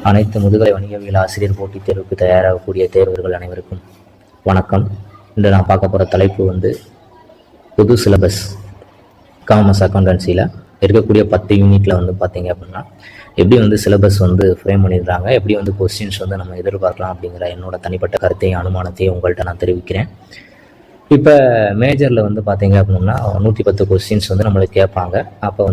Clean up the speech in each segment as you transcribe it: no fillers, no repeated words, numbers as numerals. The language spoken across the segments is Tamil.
அனைத்து முதுகலை வணிகவியல் ஆசிரியர் போட்டித் தேர்வுக்கு தயாராகக்கூடிய தேர்வர்கள் அனைவருக்கும் வணக்கம். இன்று நான் பார்க்க போகிற தலைப்பு புது சிலபஸ் காமர்ஸ் அக்கௌண்டன்சியில் இருக்கக்கூடிய 10 யூனிட்டில் பார்த்தீங்க அப்படின்னா எப்படி சிலபஸ் ஃப்ரேம் பண்ணியிருக்காங்க, எப்படி கொஸ்டின்ஸ் நம்ம எதிர்பார்க்கலாம் அப்படிங்கிற என்னோட தனிப்பட்ட கருத்தையும் அனுமானத்தையும் உங்கள்கிட்ட நான் தெரிவிக்கிறேன். இப்போ மேஜரில் பார்த்தீங்க அப்படின்னா 110 கொஸ்டின்ஸ் நம்மளுக்கு கேட்பாங்க. அப்போ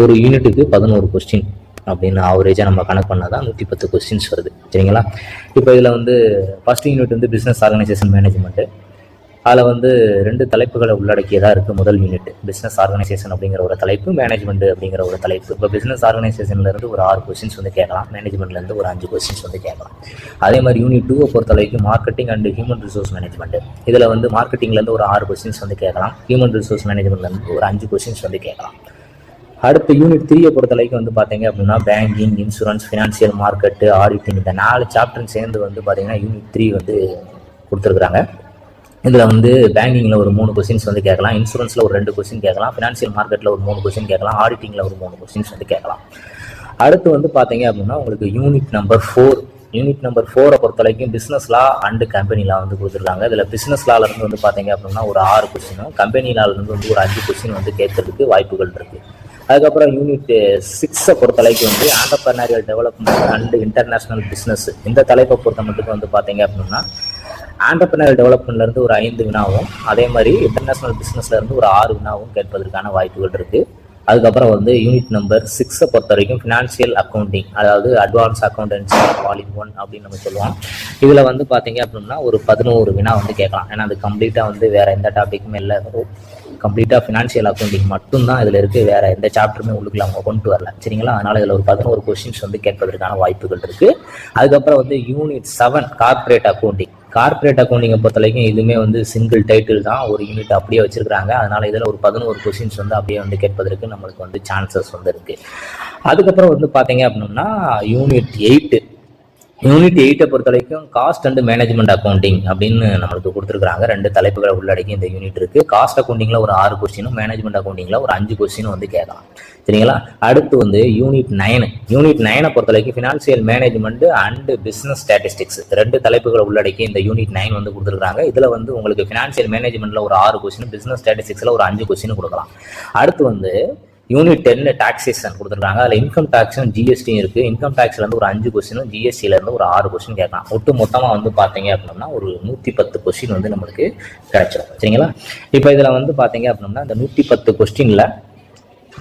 ஒரு யூனிட்டுக்கு 11 கொஸ்டின் அப்படின்னு ஆவரேஜாக நம்ம கணக்கு பண்ணால் தான் 110 கொஸ்டின்ஸ் வருது. சரிங்களா? இப்போ இதில் first unit business organisation management. அதில் 2 தலைப்புகளை உள்ளடக்கியதாக இருக்குது. முதல் யூனிட் பிஸ்னஸ் ஆர்கனைசேஷன் அப்படிங்கிற ஒரு தலைப்பு, மேனேஜ்மெண்ட் அப்படிங்கிற ஒரு தலைப்பு. இப்போ பிஸ்னஸ் ஆர்கனைசேஷன்லேருந்து ஒரு 6 கொஸ்டின்ஸ் கேட்கலாம், மேனேஜ்மெண்ட்லேருந்து ஒரு 5 கொஸ்டின்ஸ் கேட்கலாம். அதே மாதிரி யூனிட் 2 பொறுத்தளவுக்கு marketing and human resource management. இதில் மார்க்கெட்டிங்லேருந்து ஒரு 6 கொஸ்டின்ஸ் கேட்கலாம், ஹியூமன் ரிசோர்ஸ் மேனேஜ்மெண்ட்லேருந்து ஒரு 5 கொஸ்டின்ஸ் கேட்கலாம். அடுத்து யூனிட் 3 பொறுத்தளவுக்கு பார்த்தீங்க அப்படின்னா banking, insurance, financial market, auditing, இந்த 4 சாப்டர் சேர்ந்து பார்த்தீங்கன்னா யூனிட் 3 கொடுத்துருக்குறாங்க. இதில் பேங்கிங்கில் ஒரு 3 கொஸ்டின்ஸ் கேட்கலாம், இன்சூரன்ஸில் ஒரு 2 கொஸ்டின் கேட்கலாம், ஃபினான்சியல் மார்க்கெட்டில் ஒரு 3 கொஸ்டின் கேட்கலாம், ஆடிட்டிங்கில் ஒரு 3 கொஸ்டின்ஸ் கேட்கலாம். அடுத்து பார்த்தீங்க அப்படின்னா உங்களுக்கு யூனிட் நம்பர் 4. யூனிட் நம்பர் 4 பொறுத்தவரைக்கும் பிஸ்னஸ் லா அண்டு கம்பெனி லா கொடுத்துருக்காங்க. இதில் பிஸ்னஸ் லாலேருந்து பார்த்தீங்க அப்படின்னா ஒரு 6 கொஸ்டினும், கம்பெனி லாலேருந்து ஒரு 5 கொஸ்டின் கேட்கறதுக்கு வாய்ப்புகள் இருக்குது. அதுக்கப்புறம் யூனிட் 6 பொறுத்தளவுக்கு ஆண்டர்பிரனரியல் டெவலப்மெண்ட் அண்ட் இன்டர்நேஷனல் பிஸ்னஸ். இந்த தலைப்பை பொறுத்த மட்டும் பார்த்தீங்க அப்படின்னா ஆண்டர்பிரனரியல் டெவலப்மெண்ட்லேருந்து ஒரு 5 வினாவும், அதே மாதிரி இன்டர்நேஷனல் பிஸ்னஸ்லேருந்து ஒரு 6 வினாவும் கேட்பதற்கான வாய்ப்புகள் இருக்குது. அதுக்கப்புறம் யூனிட் நம்பர் 6 பொறுத்த வரைக்கும் ஃபினான்ஷியல் அக்கௌண்டிங், அதாவது advance accountancy all in one அப்படின்னு நம்ம சொல்லுவோம். இதில் பார்த்தீங்க அப்படின்னா ஒரு 11 வினா கேட்கலாம். ஏன்னா அது கம்ப்ளீட்டாக வேறு எந்த டாப்பிக்குமே இல்லை, கம்ப்ளீட்டாக ஃபினான்ஷியல் அக்கௌண்டிங் மட்டும்தான் இதில் இருக்குது, வேறு எந்த சாப்டருமே உள்ளுக்குள்ள அவங்க கொண்டு வரல. சரிங்களா? அதனால் இதில் ஒரு 11 கொஸ்டின்ஸ் கேட்பதற்கான வாய்ப்புகள் இருக்குது. அதுக்கப்புறம் யூனிட் 7 கார்பரேட் அக்கௌண்டிங். கார்பரேட் அக்கௌண்டிங்கை பொறுத்தவரைக்கும் இதுவுமே சிங்கிள் டைட்டில் தான், ஒரு யூனிட் அப்படியே வச்சிருக்காங்க. அதனால் இதில் ஒரு 11 கொஸ்டின்ஸ் அப்படியே கேட்பதற்கு நம்மளுக்கு சான்சஸ் இருக்குது. அதுக்கப்புறம் பார்த்தீங்க அப்படின்னா யூனிட் 8. யூனிட் 8 பொறுத்த வரைக்கும் காஸ்ட் அண்ட் மேனேஜ்மெண்ட் அக்கௌண்டிங் அப்படின்னு நம்மளுக்கு கொடுத்துருக்காங்க. 2 தலைப்புகளை உள்ளடக்கி இந்த யூனிட் இருக்குது. காஸ்ட் அக்கௌண்டிங்கில் ஒரு 6 கொஸ்டினும், மேனேஜ்மெண்ட் அக்கௌண்டிங்கில் ஒரு 5 கொஸ்டினும் கேட்கலாம். சரிங்களா? அடுத்து யூனிட் 9. யூனிட் 9 பொறுத்த வரைக்கும் financial management and business statistics. 2 தலைப்புகளை உள்ளடக்கி இந்த யூனிட் 9 கொடுத்துருக்காங்க. இதில் உங்களுக்கு ஃபினான்சியல் மேனேஜ்மெண்ட்டில் ஒரு 6 கொஸ்டின், பிஸ்னஸ் ஸ்டாட்டிஸ்டிக்ஸில் ஒரு 5 கொஸ்டின் கொடுக்கலாம். அடுத்து யூனிட் 10 டாக்ஸேஷன் கொடுத்துருக்காங்க. அதில் இன்கம் டேக்ஸும் ஜிஎஸ்டியும் இருக்குது. இன்கம் டேக்ஸ்லேருந்து ஒரு 5 கொஸ்டினும், ஜிஎஸ்டியிலேருந்து ஒரு 6 கொஸ்டின் கேட்கலாம். மொத்தமாக பார்த்தீங்க அப்படின்னா ஒரு 110 கொஸ்டின் நம்மளுக்கு கிடைச்சிடும். சரிங்களா? இப்போ இதில் பார்த்தீங்க அப்படின்னா இந்த 110 கொஸ்டினில்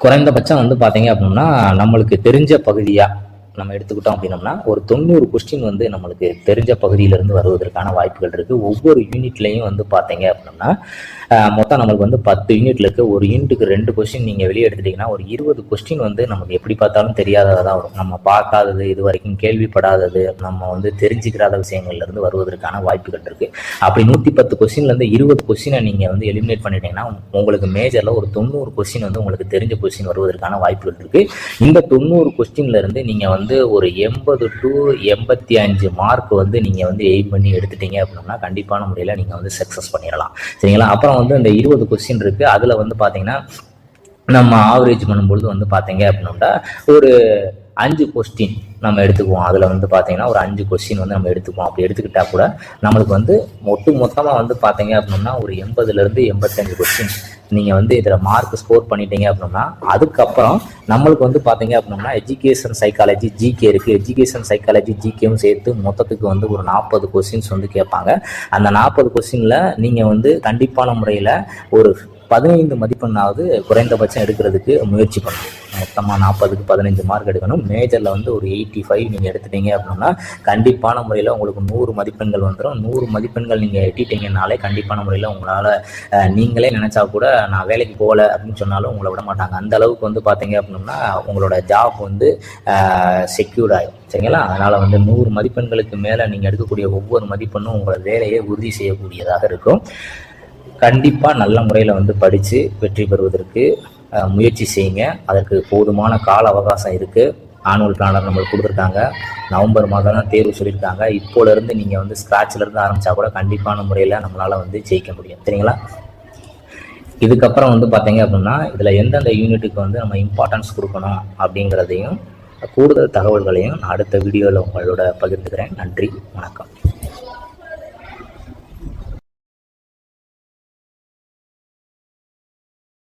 குறைந்தபட்சம் பார்த்தீங்க அப்படின்னா நம்மளுக்கு தெரிஞ்ச பகுதியாக நம்ம எடுத்துக்கிட்டோம் அப்படின்னோம்னா ஒரு 90 கொஸ்டின் நம்மளுக்கு தெரிஞ்ச பகுதியிலிருந்து வருவதற்கான வாய்ப்புகள் இருக்குது. ஒவ்வொரு யூனிட்லையும் பார்த்தீங்க அப்படின்னா மொத்தம் நம்மளுக்கு 10 யூனிட்ல இருக்கு. ஒரு யூனிட்டுக்கு 2 கொஸ்டின் நீங்கள் வெளியே எடுத்துட்டீங்கன்னா ஒரு 20 கொஸ்டின் நமக்கு எப்படி பார்த்தாலும் தெரியாததாக வரும். நம்ம பார்க்காதது, இது வரைக்கும் கேள்விப்படாதது, நம்ம தெரிஞ்சுக்கிறாத விஷயங்கள்லேருந்து வருவதற்கான வாய்ப்புகள் இருக்குது. அப்படி 110 கொஸ்டின்லேருந்து 20 கொஸ்டினை நீங்கள் எலிமினேட் பண்ணிட்டீங்கன்னா உங்களுக்கு மேஜரில் ஒரு 90 கொஸ்டின் உங்களுக்கு தெரிஞ்ச கொஸ்டின் வருவதற்கான வாய்ப்புகள் இருக்குது. இந்த 90 கொஸ்டின்லேருந்து நீங்கள் ஒரு 80 to 85 மார்க் நீங்கள் எய்ம் பண்ணி எடுத்துட்டீங்க அப்படின்னா கண்டிப்பான முறையில் நீங்கள் சக்ஸஸ் பண்ணிடலாம். சரிங்களா? அப்புறம் இந்த 20 கொஸ்டின் இருக்குது. அதில் பார்த்தீங்கன்னா நம்ம ஆவரேஜ் பண்ணும்பொழுது பார்த்தீங்க அப்படின்னா ஒரு 5 கொஸ்டின் நம்ம எடுத்துக்குவோம். அதில் பார்த்தீங்கன்னா ஒரு 5 கொஸ்டின் நம்ம எடுத்துக்குவோம். அப்படி எடுத்துக்கிட்டா கூட நம்மளுக்கு மொத்தமாக பார்த்தீங்க அப்படின்னா ஒரு 80லேருந்து 85 கொஸ்டின் நீங்கள் இதில் மார்க் ஸ்கோர் பண்ணிட்டீங்க அப்படின்னா அதுக்கப்புறம் நம்மளுக்கு பார்த்தீங்க அப்படின்னா எஜுகேஷன் சைக்காலஜி, ஜிகே இருக்குது. எஜுகேஷன் சைக்காலஜி, ஜிகேவும் சேர்த்து மொத்தத்துக்கு ஒரு 40 கொஸ்டின்ஸ் கேட்பாங்க. அந்த 40 கொஸ்டினில் நீங்கள் கண்டிப்பான முறையில் ஒரு 15 மதிப்பெண்ணாவது குறைந்தபட்சம் எடுக்கிறதுக்கு முயற்சி பண்ணணும். மொத்தமாக 40க்கு 15 மார்க் எடுக்கணும். மேஜரில் ஒரு 85 நீங்கள் எடுத்துட்டீங்க அப்படின்னா கண்டிப்பான முறையில் உங்களுக்கு 100 மதிப்பெண்கள் வந்துடும். 100 மதிப்பெண்கள் நீங்கள் எட்டிட்டீங்கனாலே கண்டிப்பான முறையில் உங்களால் நீங்களே நினச்சா கூட நான் வேலைக்கு போகலை அப்படின்னு சொன்னாலும் உங்களை விட மாட்டாங்க. அந்த அளவுக்கு பார்த்தீங்க அப்படின்னா உங்களோட ஜாப் செக்யூர்ட் ஆகும். சரிங்களா? அதனால் 100 மதிப்பெண்களுக்கு மேலே நீங்கள் எடுக்கக்கூடிய ஒவ்வொரு மதிப்பெண்ணும் உங்களோட வேலையை உறுதி செய்யக்கூடியதாக இருக்கும். கண்டிப்பாக நல்ல முறையில் படித்து வெற்றி பெறுவதற்கு முயற்சி செய்யுங்க. அதற்கு போதுமான கால அவகாசம் இருக்குது. ஆனுவல் பிளானர் நம்மளுக்கு கொடுத்துருக்காங்க. நவம்பர் மாதம் தான் தேர்வு சொல்லியிருக்காங்க. இப்போலேருந்து நீங்கள் ஸ்க்ராட்சிலேருந்து ஆரம்பித்தா கூட கண்டிப்பான முறையில் நம்மளால் ஜெயிக்க முடியும். சரிங்களா? இதுக்கப்புறம் பார்த்தீங்க அப்படின்னா இதில் எந்தெந்த யூனிட்டுக்கு நம்ம இம்பார்ட்டன்ஸ் கொடுக்கணும் அப்படிங்கிறதையும் கூடுதல் தகவல்களையும் நான் அடுத்த வீடியோவில் உங்களோட பகிர்ந்துக்கிறேன். நன்றி, வணக்கம்.